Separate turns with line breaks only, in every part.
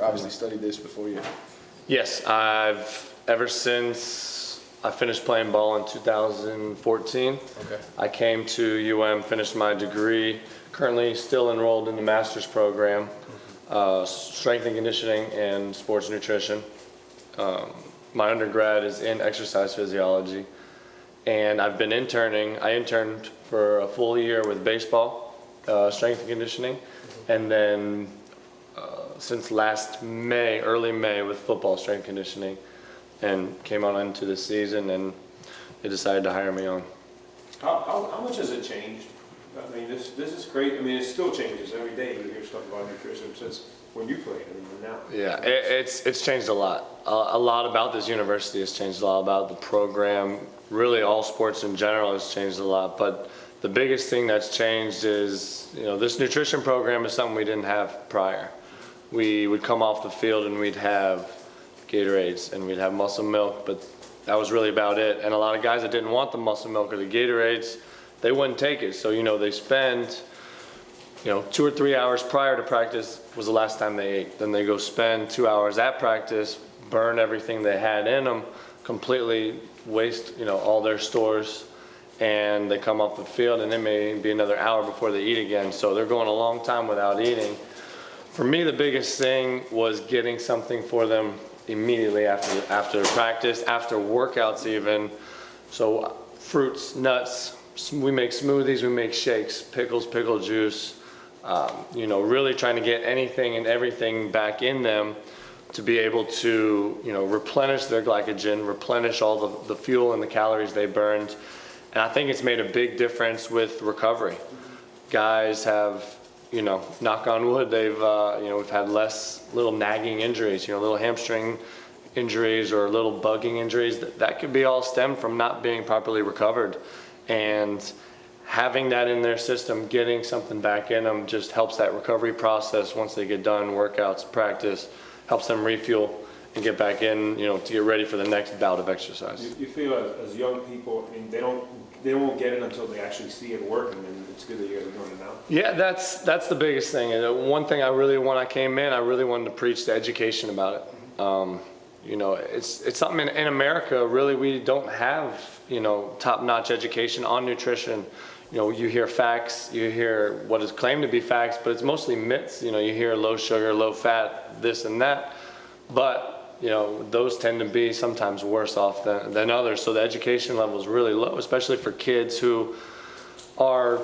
obviously studied this before you.
Yes, ever since I finished playing ball in 2014.
Okay.
I came to finished my degree, currently still enrolled in the master's program, strength and conditioning and sports nutrition. My undergrad is in exercise physiology, and I've been interning. I interned for a full year with baseball, strength and conditioning, and then since last May, early May, with football strength conditioning, and came on into the season, and they decided to hire me on.
How much has it changed? I mean, this is great. I mean, it still changes every day. You hear stuff about nutrition since when you played and now.
Yeah, it's changed a lot. A lot about this university has changed a lot. About the program, really all sports in general has changed a lot. But the biggest thing that's changed is, this nutrition program is something we didn't have prior. We would come off the field and we'd have Gatorades and we'd have muscle milk, but that was really about it. And a lot of guys that didn't want the muscle milk or the Gatorades, they wouldn't take it. So, they spend, 2 or 3 hours prior to practice was the last time they ate. Then they go spend 2 hours at practice, burn everything they had in them, completely waste, all their stores, and they come off the field and it may be another hour before they eat again. So they're going a long time without eating. For me, the biggest thing was getting something for them immediately after practice, after workouts even. So fruits, nuts, we make smoothies, we make shakes, pickles, pickle juice, really trying to get anything and everything back in them to be able to, replenish their glycogen, replenish all the fuel and the calories they burned. And I think it's made a big difference with recovery. Guys have, knock on wood, we've had less little nagging injuries, little hamstring injuries or little bugging injuries. That could be all stemmed from not being properly recovered. And having that in their system, getting something back in them, just helps that recovery process once they get done, workouts, practice, helps them refuel and get back in, to get ready for the next bout of exercise.
You feel as young people, I mean, they won't get it until they actually see it working, and it's good that you guys are doing it now.
Yeah, that's the biggest thing. And one thing when I came in, I really wanted to preach the education about it. It's something in America, really, we don't have, top-notch education on nutrition. You hear facts, you hear what is claimed to be facts, but it's mostly myths. You hear low sugar, low fat, this and that. But those tend to be sometimes worse off than others. So the education level is really low, especially for kids who are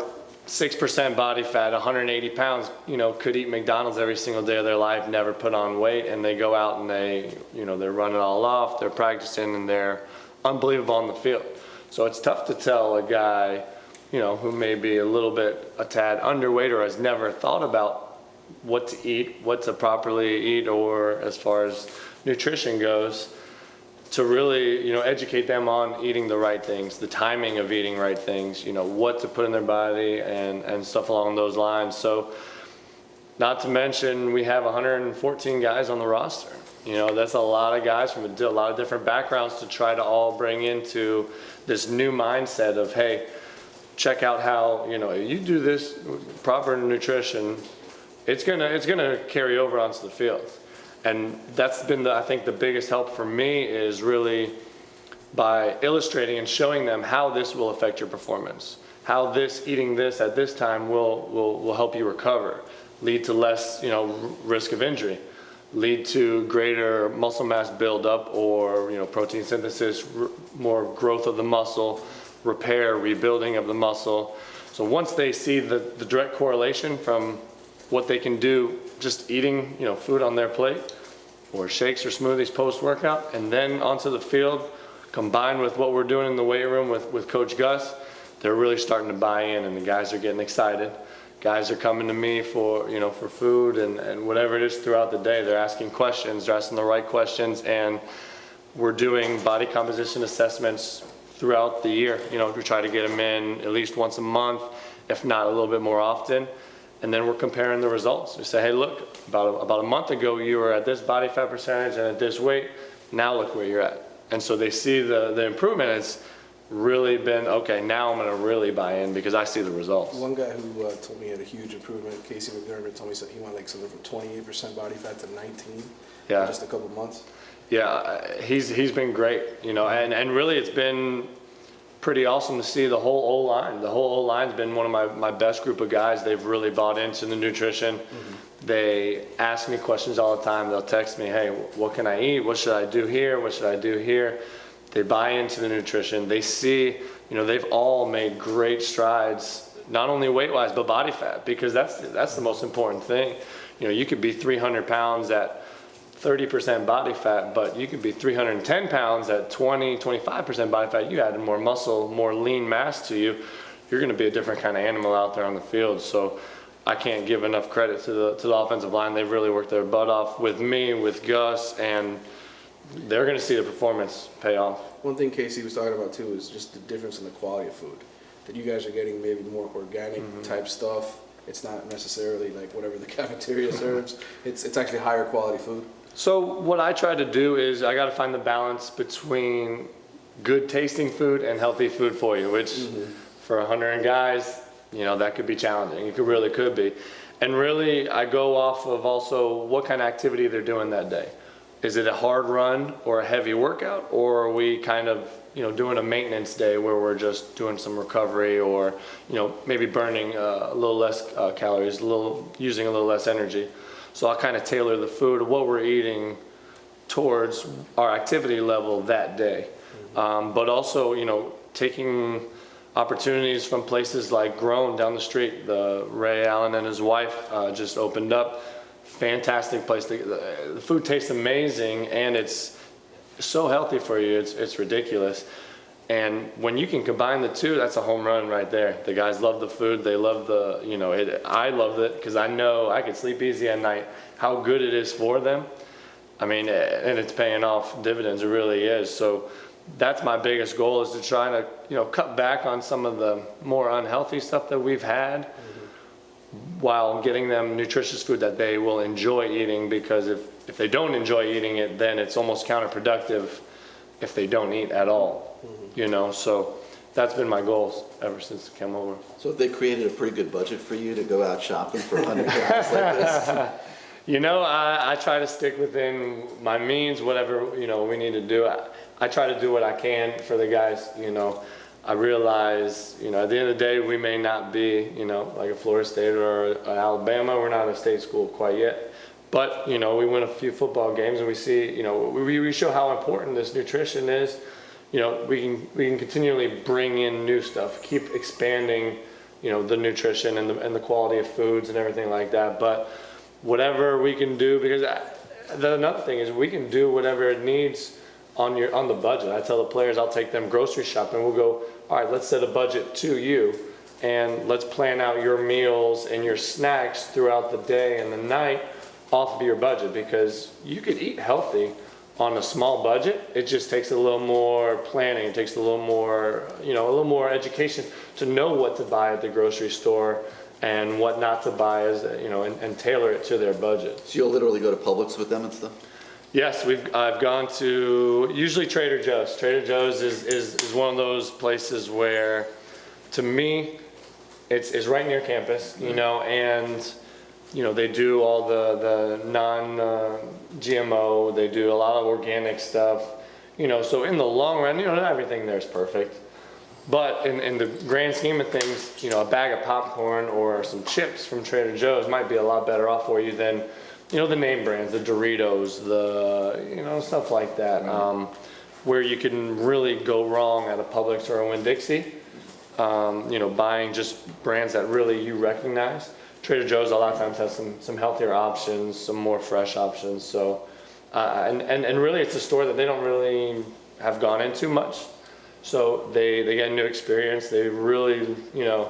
6% body fat, 180 pounds, could eat McDonald's every single day of their life, never put on weight, and they go out and they're running all off, they're practicing, and they're unbelievable on the field. So it's tough to tell a guy, who may be a tad underweight or has never thought about what to eat, what to properly eat, or as far as nutrition goes, to really, educate them on eating the right things, the timing of eating right things, what to put in their body and stuff along those lines. So not to mention we have 114 guys on the roster. That's a lot of guys from a lot of different backgrounds to try to all bring into this new mindset of, hey, check out how, you do this proper nutrition, it's gonna carry over onto the field. And that's been, I think, the biggest help for me is really by illustrating and showing them how this will affect your performance, how eating this at this time will help you recover, lead to less, risk of injury, lead to greater muscle mass buildup or, protein synthesis, more growth of the muscle, repair, rebuilding of the muscle. So once they see the direct correlation from what they can do just eating, food on their plate or shakes or smoothies post-workout, and then onto the field, combined with what we're doing in the weight room with Coach Gus, they're really starting to buy in, and the guys are getting excited. Guys are coming to me for food and whatever it is throughout the day. They're asking questions, they're asking the right questions, and we're doing body composition assessments throughout the year. We try to get them in at least once a month, if not a little bit more often. And then we're comparing the results. We say, hey, look, about a month ago, you were at this body fat percentage and at this weight. Now look where you're at. And so they see the improvement. really been, okay, now I'm going to really buy in because I see the results.
One guy who told me he had a huge improvement, Casey McDermott, told me he went like something from 28% body fat to 19
Yeah.
in just a couple months.
Yeah, he's been great, you know, and really it's been pretty awesome to see the whole O-line. The whole O-line's been one of my best group of guys. They've really bought into the nutrition. Mm-hmm. They ask me questions all the time. They'll text me, hey, what can I eat? What should I do here? What should I do here? They buy into the nutrition. They see, you know, they've all made great strides, not only weight-wise, but body fat, because that's the most important thing. You know, you could be 300 pounds at 30% body fat, but you could be 310 pounds at 25% body fat. You add more muscle, more lean mass to you, you're going to be a different kind of animal out there on the field. So I can't give enough credit to the offensive line. They've really worked their butt off with me, with Gus, and they're going to see the performance pay off.
One thing Casey was talking about too is just the difference in the quality of food. That you guys are getting maybe more organic type stuff. It's not necessarily like whatever the cafeteria serves. It's actually higher quality food.
So what I try to do is I got to find the balance between good tasting food and healthy food for you, which for 100 guys, you know, that could be challenging. It really could be. And really I go off of also what kind of activity they're doing that day. Is it a hard run or a heavy workout, or are we kind of, you know, doing a maintenance day where we're just doing some recovery, or, you know, maybe burning a little less calories, using a little less energy. So I'll kind of tailor the food, what we're eating towards our activity level that day. But also, you know, taking opportunities from places like Grown down the street. Ray Allen and his wife just opened up. Fantastic place. The food tastes amazing, and it's so healthy for you. It's ridiculous. And when you can combine the two, that's a home run right there. The guys love the food. They love the, you know, I loved it because I know I could sleep easy at night, how good it is for them. I mean, and it's paying off dividends. It really is. So that's my biggest goal, is to try to, you know, cut back on some of the more unhealthy stuff that we've had, while getting them nutritious food that they will enjoy eating, because if they don't enjoy eating it, then it's almost counterproductive if they don't eat at all. You know, so that's been my goals ever since I came over.
So they created a pretty good budget for you to go out shopping for 100 guys like this?
You know, I try to stick within my means, whatever, you know, we need to do. I try to do what I can for the guys, you know. I realize, you know, at the end of the day, we may not be, you know, like a Florida State or Alabama. We're not a state school quite yet. But, you know, we win a few football games, and we see, you know, we show how important this nutrition is. You know, we can continually bring in new stuff, keep expanding, you know, the nutrition and the quality of foods and everything like that. But whatever we can do, because another thing is we can do whatever it needs on the budget. I tell the players, I'll take them grocery shopping. We'll go, all right, let's set a budget to you, and let's plan out your meals and your snacks throughout the day and the night off of your budget, because you could eat healthy on a small budget. It just takes a little more planning. It takes a little more, you know, a little more education to know what to buy at the grocery store and what not to buy, as you know, and tailor it to their budget.
So you'll literally go to Publix with them and stuff?
Yes, I've gone to usually Trader Joe's. Trader Joe's is one of those places where, to me, it's right near campus, you know, and you know, they do all the non-GMO, they do a lot of organic stuff, you know, so in the long run, you know, not everything there is perfect. But in the grand scheme of things, you know, a bag of popcorn or some chips from Trader Joe's might be a lot better off for you than, you know, the name brands, the Doritos, you know, stuff like that, where you can really go wrong at a Publix or a Winn-Dixie, you know, buying just brands that really you recognize. Trader Joe's a lot of times has some healthier options, some more fresh options. So, and really it's a store that they don't really have gone into much. So they get a new experience. They really, you know,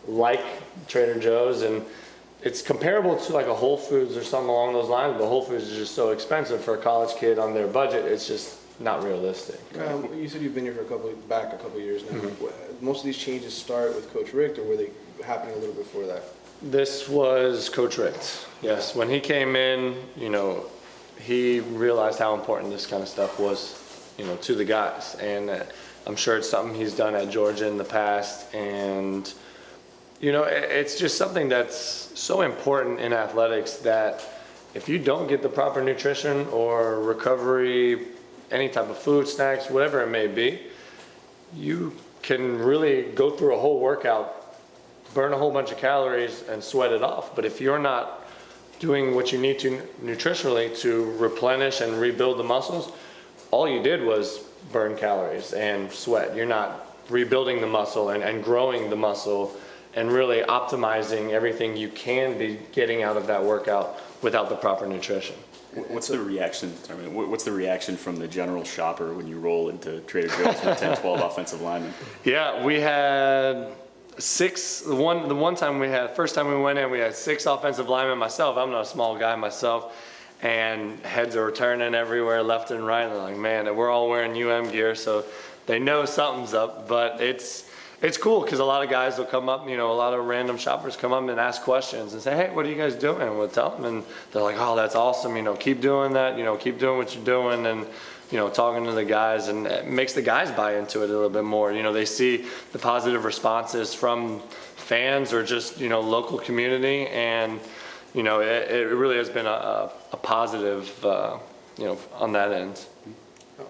like Trader Joe's, and it's comparable to like a Whole Foods or something along those lines, but Whole Foods is just so expensive for a college kid on their budget. It's just not realistic.
You said you've been here for a couple of years now. Most of these changes start with Coach Richt, or were they happening a little before that?
This was Coach Richt. Yes, when he came in, you know, he realized how important this kind of stuff was, you know, to the guys. And I'm sure it's something he's done at Georgia in the past. And, you know, it's just something that's so important in athletics that if you don't get the proper nutrition or recovery, any type of food, snacks, whatever it may be, you can really go through a whole workout, burn a whole bunch of calories and sweat it off. But if you're not doing what you need to nutritionally to replenish and rebuild the muscles, all you did was burn calories and sweat. You're not rebuilding the muscle and growing the muscle and really optimizing everything you can be getting out of that workout without the proper nutrition.
What's the reaction? I mean, what's the reaction from the general shopper when you roll into Trader Joe's with 10, 12 offensive linemen?
Yeah, we had six. The one time we had, first time we went in, we had 6 offensive linemen. Myself, I'm not a small guy myself, and heads are turning everywhere, left and right. And they're like, man, we're all wearing gear, so they know something's up. But it's cool because a lot of guys will come up, you know, a lot of random shoppers come up and ask questions and say, hey, what are you guys doing? And we'll tell them, and they're like, oh, that's awesome. You know, keep doing that. You know, keep doing what you're doing, and you know, talking to the guys, and it makes the guys buy into it a little bit more. You know, they see the positive responses from fans or just, you know, local community, and you know, it really has been a positive, you know, on that end.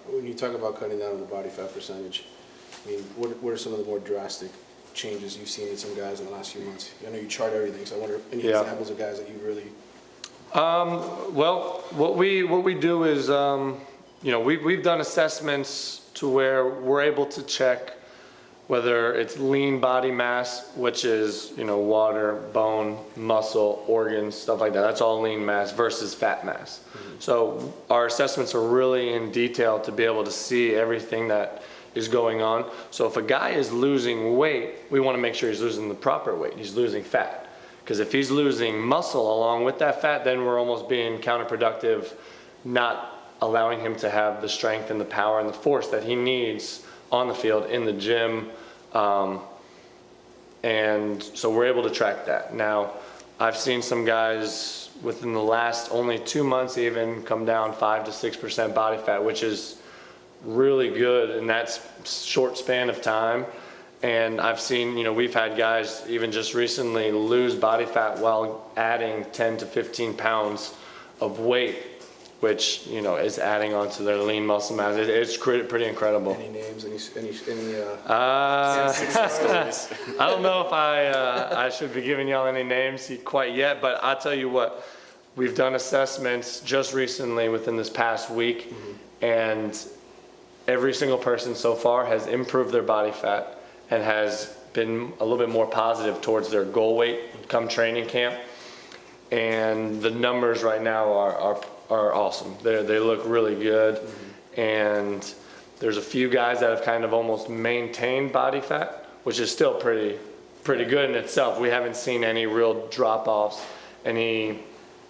When you talk about cutting down on the body fat percentage, I mean, what are some of the more drastic changes you've seen in some guys in the last few months? I know you chart everything, so I wonder any examples of guys that you really.
Well, what we do is, you know, we've done assessments to where we're able to check whether it's lean body mass, which is, you know, water, bone, muscle, organs, stuff like that. That's all lean mass versus fat mass. Mm-hmm. So our assessments are really in detail to be able to see everything that is going on. So if a guy is losing weight, we want to make sure he's losing the proper weight. He's losing fat. Because if he's losing muscle along with that fat, then we're almost being counterproductive, not allowing him to have the strength and the power and the force that he needs on the field, in the gym. And so we're able to track that. Now, I've seen some guys within the last only 2 months even come down 5 to 6% body fat, which is really good in that short span of time. And I've seen, you know, we've had guys even just recently lose body fat while adding 10 to 15 pounds of weight, which, you know, is adding on to their lean muscle mass. It's pretty incredible.
Any names? Any
I don't know if I should be giving y'all any names quite yet, but I'll tell you what, we've done assessments just recently within this past week, and every single person so far has improved their body fat and has been a little bit more positive towards their goal weight come training camp. And the numbers right now are awesome. They look really good. And there's a few guys that have kind of almost maintained body fat, which is still pretty good in itself. We haven't seen any real drop-offs, any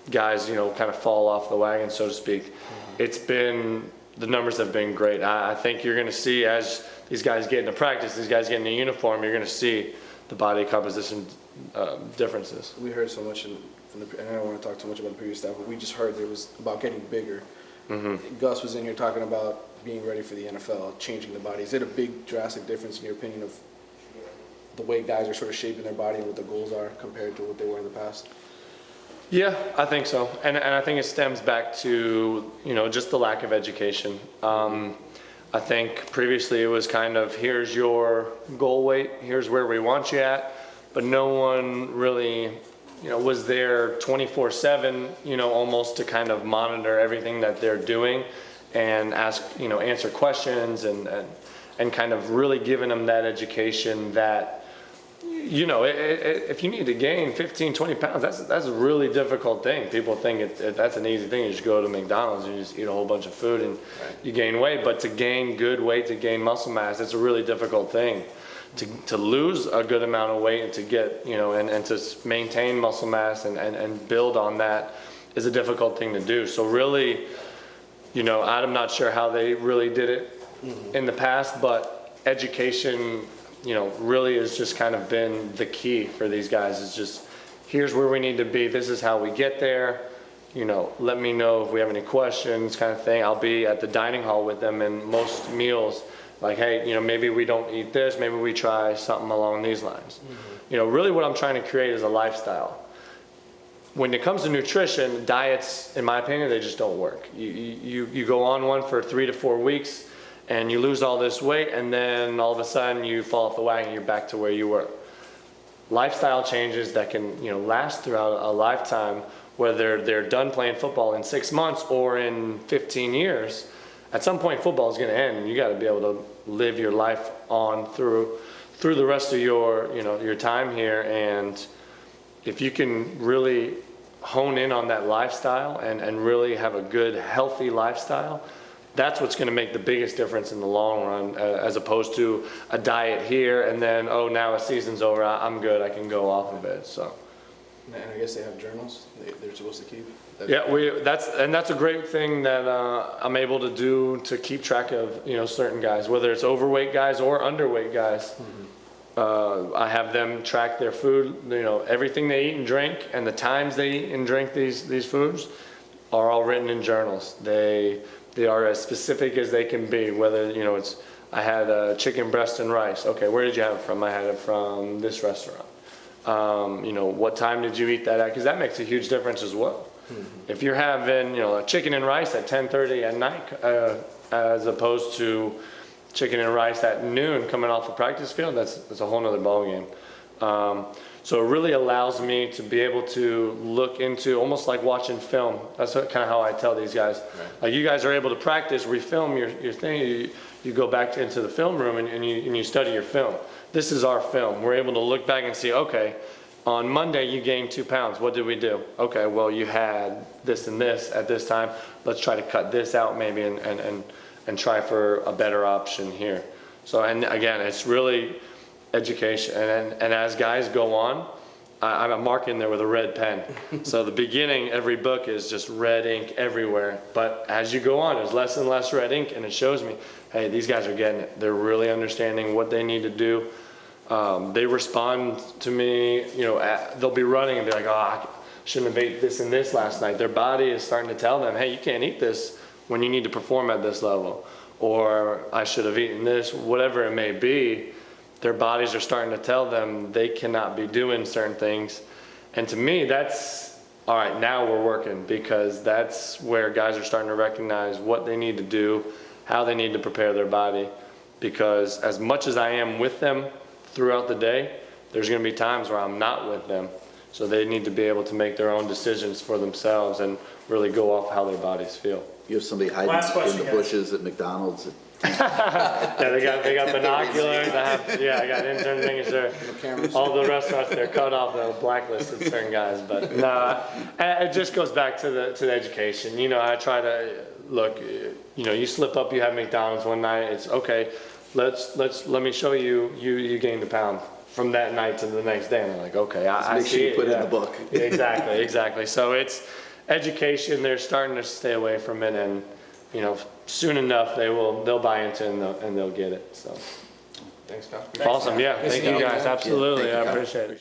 guys, you know, kind of fall off the wagon, so to speak. The numbers have been great. I think you're going to see, as these guys get into practice, these guys get into uniform, you're going to see the body composition differences.
We heard so much, and I don't want to talk too much about the previous staff, but we just heard it was about getting bigger. Gus was in here talking about being ready for the NFL, changing the body. Is it a big, drastic difference in your opinion of the way guys are sort of shaping their body and what the goals are compared to what they were in the past?
Yeah, I think so. And I think it stems back to, you know, just the lack of education. I think previously it was kind of, here's your goal weight, here's where we want you at, but no one really, you know, was there 24/7, you know, almost to kind of monitor everything that they're doing and ask, you know, answer questions and kind of really giving them that education that, you know, if you need to gain 15, 20 pounds, that's a really difficult thing. People think that's an easy thing. You just go to McDonald's and you just eat a whole bunch of food and you gain weight. But to gain good weight, to gain muscle mass, it's a really difficult thing. To lose a good amount of weight and to get, you know, and to maintain muscle mass and build on that is a difficult thing to do. So really, you know, I'm not sure how they really did it in the past, but education, you know, really has just kind of been the key for these guys. It's just, here's where we need to be. This is how we get there. You know, let me know if we have any questions, kind of thing. I'll be at the dining hall with them in most meals, Like, hey, maybe we don't eat this, maybe we try something along these lines. Really what I'm trying to create is a lifestyle. When it comes to nutrition, diets, in my opinion, they just don't work. You go on one for 3 to 4 weeks, and you lose all this weight, and then all of a sudden you fall off the wagon, you're back to where you were. Lifestyle changes that can last throughout a lifetime, whether they're done playing football in 6 months or in 15 years, at some point football is going to end, and you got to be able to live your life on through the rest of your time here. And if you can really hone in on that lifestyle and really have a good, healthy lifestyle, that's what's going to make the biggest difference in the long run, as opposed to a diet here and then, oh, now a season's over, I'm good, I can go off of it. So.
And I guess they have journals they're supposed to keep.
Yeah, that's a great thing that I'm able to do to keep track of certain guys, whether it's overweight guys or underweight guys. I have them track their food, everything they eat and drink, and the times they eat and drink these foods are all written in journals. They are as specific as they can be. Whether it's I had chicken breast and rice. Okay, where did you have it from? I had it from this restaurant. What time did you eat that at? Because that makes a huge difference as well. If you're having chicken and rice at 10:30 at night, as opposed to chicken and rice at noon coming off the practice field, that's a whole nother ballgame. So it really allows me to be able to look into, almost like watching film. That's kind of how I tell these guys.
Right.
Like, you guys are able to practice, refilm your thing. You go back into the film room and you study your film. This is our film. We're able to look back and see, okay, on Monday you gained 2 pounds. What did we do? Okay, well, you had this and this at this time. Let's try to cut this out maybe and try for a better option here. So, and again, it's really education. And as guys go on, I'm marking there with a red pen. So the beginning, every book is just red ink everywhere. But as you go on, there's less and less red ink, and it shows me, hey, these guys are getting it. They're really understanding what they need to do. They respond to me, they'll be running and be like, oh, I shouldn't have ate this and this last night. Their body is starting to tell them, hey, you can't eat this when you need to perform at this level. Or I should have eaten this, whatever it may be. Their bodies are starting to tell them they cannot be doing certain things. And to me, that's, all right, now we're working, because that's where guys are starting to recognize what they need to do, how they need to prepare their body. Because as much as I am with them throughout the day, there's going to be times where I'm not with them. So they need to be able to make their own decisions for themselves and really go off how their bodies feel.
You have somebody hiding
Last question,
in the
guys.
bushes at McDonald's.
Yeah, they got binoculars. I got interns making sure
cameras.
all the restaurants, they're cut off, they'll blacklisted certain guys. But no, it just goes back to the education. I try to look. You slip up, you have McDonald's one night. It's okay. Let me show you. You gained a pound from that night to the next day. And they're like, okay, I
Make
see
sure you
it.
put it in
Yeah.
the book.
Exactly. So it's education. They're starting to stay away from it, and soon enough they'll buy into it and they'll get it. So
Thanks, Kyle.
awesome. Yeah, thank you guys. Absolutely.
Yeah,
I
thank you.
appreciate it.